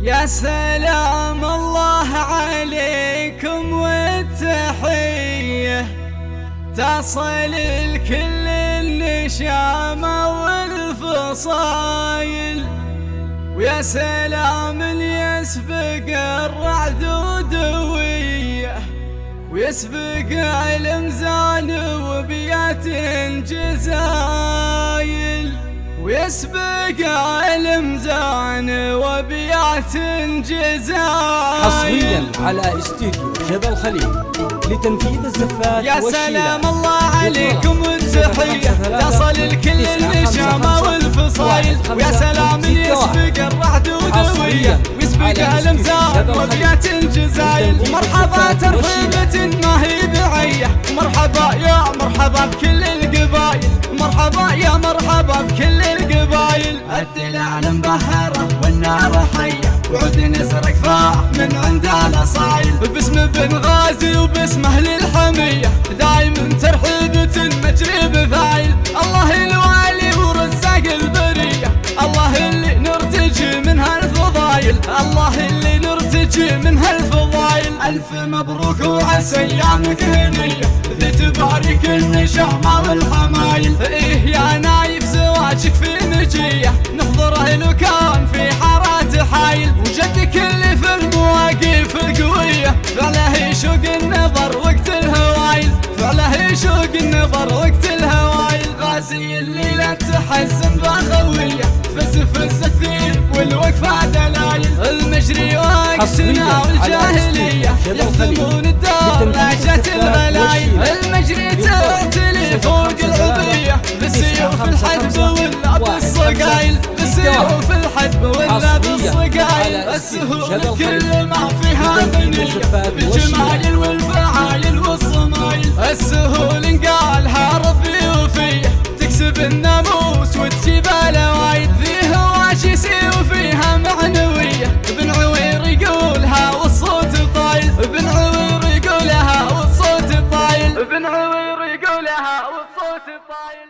يا سلام الله عليكم والتحية تصل الكل النشامة والفصايل، ويا سلام اللي يسبق الرعد ودوية ويسبق المزان وبيات جزايل، ويسبق المزان وبيات جزايل. حصريا على استوديو جبل خليل لتنفيذ الزفات يا سلام الله عليكم والتحية تصل الكل النشامة والفصايل، ويا سلام يسبق الرعد ودوية ويسبق المزان وبيات الجزايل. ومرحبا ترحيبة ما هي بعية، مرحبا يا مرحبا بكل القبايل، مرحبا يا مرحبا بكل القبايل. الدلال مبهرة والنار حية وعود نزرق فاح من عند الاصايل، باسم بن غازي وباسم اهل الحمية دايم ترحيبة مجري بفايل. الله الوالي ورزاق البرية، الله اللي نرتجي من هالفضايل، الله اللي نرتجي من هالفضايل. الف مبروك وعسى ايامك هنية ذي تبارك النشامة والحمايل. ايه يا نايف زواجك في نجية نحضره لو كان في حارات حايل، وجدك اللي في المواقف القوية فعله يشوق النظر وقت الهوايل، فعله يشوق النظر وقت الهوايل. غازي اللي لا تحزن بخوية فز الثير والوقفة دلايل، المجري وقتنا والجاهلية يختمون الدار لاجت الغلايل. المجري تعتلي فوق العبية بالسيوف الحدب ولا بالصقايل، بالسيوف الحدب ولا بالصقايل. السهول كل ما فيها منية بالجمايل والفعايل والصمايل، السهول قالها ربي وفيه تكسب الناموس وتجيب الأوايد. ذي هواجسي وفيها معنوية ابن عوير يقولها والصوت طايل، ابن عوير يقولها والصوت طايل، ابن عوير يقولها والصوت طايل.